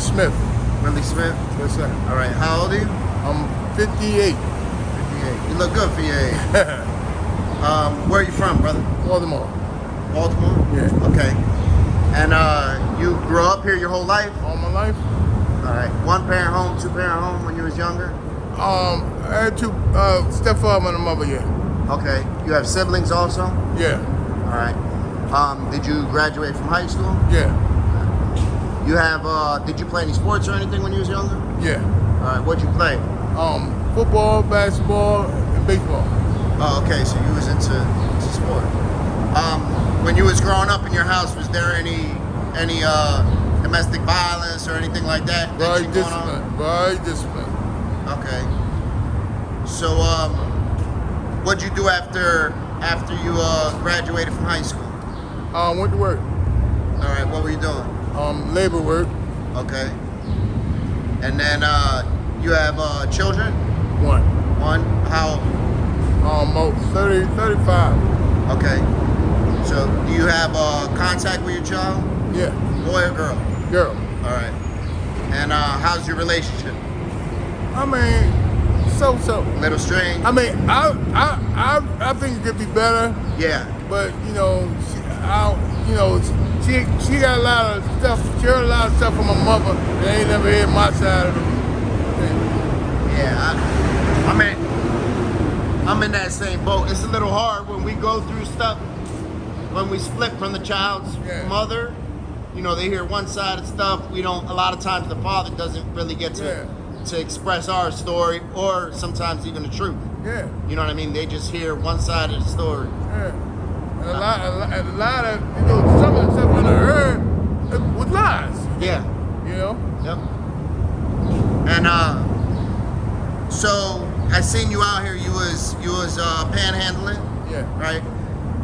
Smith. Willie Smith? Yes, sir. All right, how old are you? I'm 58. 58. You look good for your age. Where are you from, brother? Baltimore. Baltimore? Yeah. Okay. And you grew up here your whole life? All my life. All right. One parent home, two parent home when you was younger? I had two stepfather and a mother, yeah. Okay. You have siblings also? Yeah. All right. Did you graduate from high school? Yeah. You have, did you play any sports or anything when you was younger? Yeah. All right. What'd you play? Football, basketball, and baseball. Oh, okay. So you was into sport. When you was growing up in your house, was there any domestic violence or anything like that? Very disciplined. Very disciplined. Okay. So, what'd you do after you graduated from high school? Went to work. All right. What were you doing? Labor work. Okay. And then you have children? One. How? About 30, 35. Okay. So, do you have contact with your child? Yeah. Boy or girl? Girl. All right. And how's your relationship? I mean, so. Little strange? I mean, I think it could be better. Yeah. But she got a lot of stuff. She heard a lot of stuff from my mother that ain't never heard my side of the thing. Yeah. I'm in that same boat. It's a little hard when we go through stuff. When we split from the child's mother, they hear one side of stuff. We don't. A lot of times, the father doesn't really get to express our story, or sometimes even the truth. Yeah. You know what I mean? They just hear one side of the story. Yeah. And a lot of some of the stuff I heard was lies. Yeah. Yep. And so I seen you out here. You was panhandling. Yeah. Right.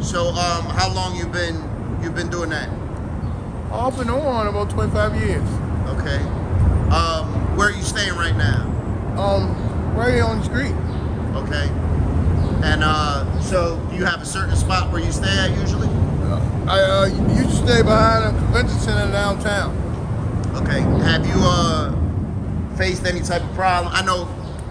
So how long you been doing that? Off and on about 25 years. Okay. Where are you staying right now? Right here on the street. Okay. And so do you have a certain spot where you stay at usually? I used to stay behind a convention center downtown. Okay. Have you faced any type of problem? I know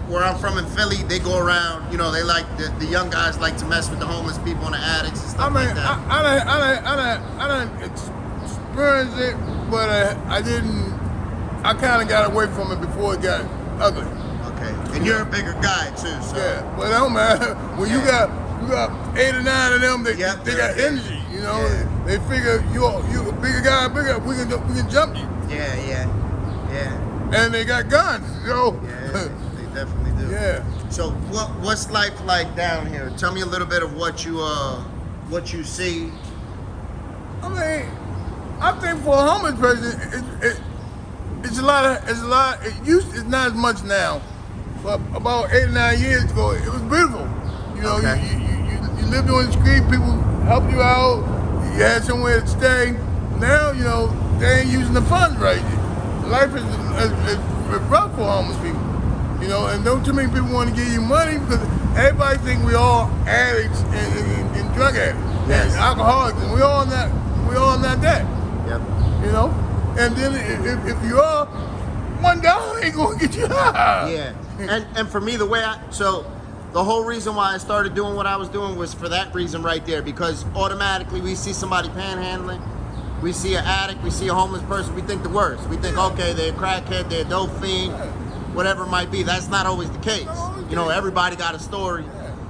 where I'm from in Philly, they go around, they like, the young guys like to mess with the homeless people and the addicts and stuff like that. I didn't experience it, but I kind of got away from it before it got ugly. Okay. And you're a bigger guy too, so. Yeah, but it don't matter. When you got 8 or 9 of them, they got energy, Yeah. They figure you a bigger guy, we can jump you. Yeah. And they got guns, Yeah, they definitely do. Yeah. So what's life like down here? Tell me a little bit of what you see. I mean, I think for a homeless person, it's a lot. It's not as much now, but about 8 or 9 years ago, it was beautiful. Okay. You lived on the street, people helped you out, you had somewhere to stay. Now, they ain't using the funds right. Life is rough for homeless people. And don't too many people want to give you money because everybody think we all addicts and drug addicts and alcoholics, and we all not that. Yep. And then if you are, $1 ain't gonna get you high. Yeah. And for me, the whole reason why I started doing what I was doing was for that reason right there, because automatically we see somebody panhandling, we see an addict, we see a homeless person, we think the worst. We think, okay, they're a crackhead, they're a dope fiend, whatever it might be. That's not always the case. Everybody got a story.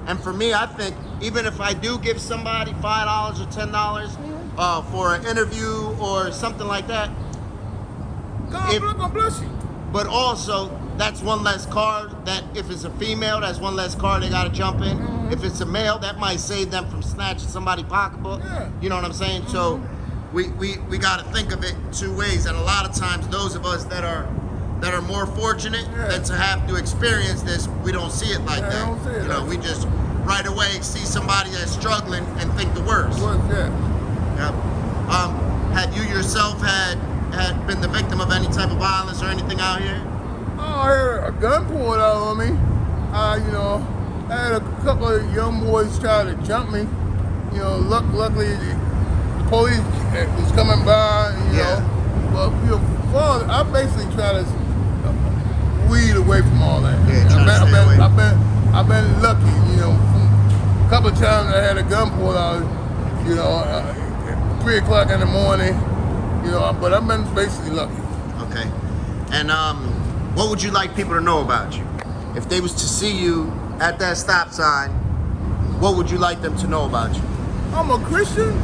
And for me, I think even if I do give somebody $5 or $10 for an interview or something like that, God bless you. But also, that's one less car that if it's a female, that's one less car they got to jump in. Mm-hmm. If it's a male, that might save them from snatching somebody's pocketbook. Yeah. You know what I'm saying? Mm-hmm. So we got to think of it 2 ways. And a lot of times, those of us that are more fortunate than to have to experience this, we don't see it like that. Don't see it we just right away see somebody that's struggling and think the worst. Yep. Have you yourself had been the victim of any type of violence or anything out here? I had a gun pulled out on me. I had a couple of young boys try to jump me. Luckily the police was coming by. But far, I basically try to weed away from all that. Yeah, try to stay away. I've been lucky, you know. A couple of times I had a gun pulled out, you know, 3 o'clock in the morning, you know. But I've been basically lucky. Okay. And what would you like people to know about you? If they was to see you at that stop sign, what would you like them to know about you? I'm a Christian.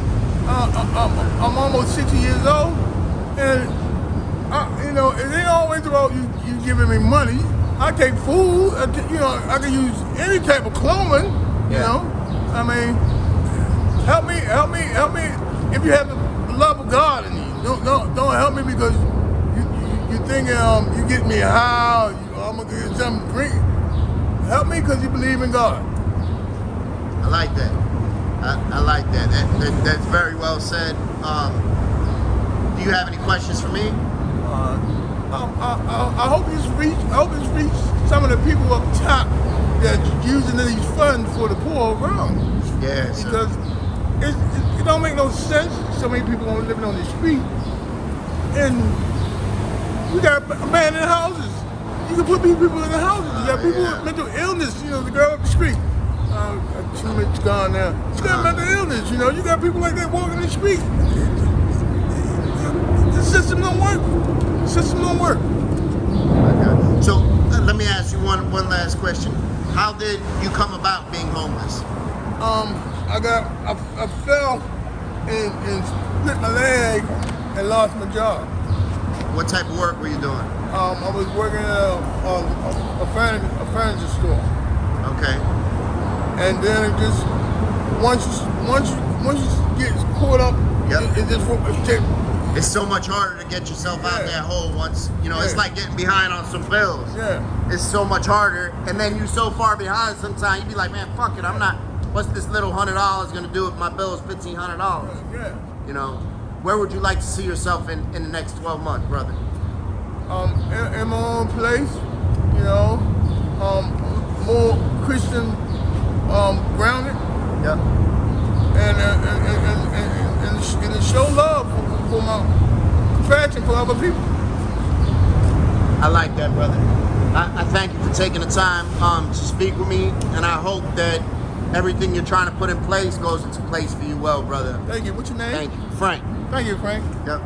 I'm almost 60 years old, and you know, it ain't always about you giving me money. I take food. You know, I can use any type of clothing. You know, I mean, help me. If you have the love of God in you, don't help me because you think you get me high. I'm gonna get something to drink. Help me because you believe in God. I like that. I like that. That's very well said. Do you have any questions for me? I hope it's reached some of the people up top that using these funds for the poor around. Yes. Because it don't make no sense. So many people are living on the street, and we got abandoned houses. You can put these people in the houses. You got people with mental illness. You know, the girl up the street. Too much gone now. She got mental illness. You know, you got people like that walking the street. The system don't work. The system don't work. Okay. So let me ask you one last question. How did you come about being homeless? I fell and split my leg and lost my job. What type of work were you doing? I was working at a furniture store. Okay. And then it just once you get caught up, it's so much harder to get yourself out of that hole once, you know, it's like getting behind on some bills. Yeah. It's so much harder, and then you're so far behind sometimes, you be like, man, fuck it, I'm not, what's this little $100 gonna do if my bill is $1,500? Yeah. You know, where would you like to see yourself in the next 12 months, brother? In my own place, you know, more Christian grounded. Yep. And to show love for my passion for other people. I like that, brother. I thank you for taking the time to speak with me, and I hope that everything you're trying to put in place goes into place for you well, brother. Thank you. What's your name? Thank you. Frank. Thank you, Frank. Yep.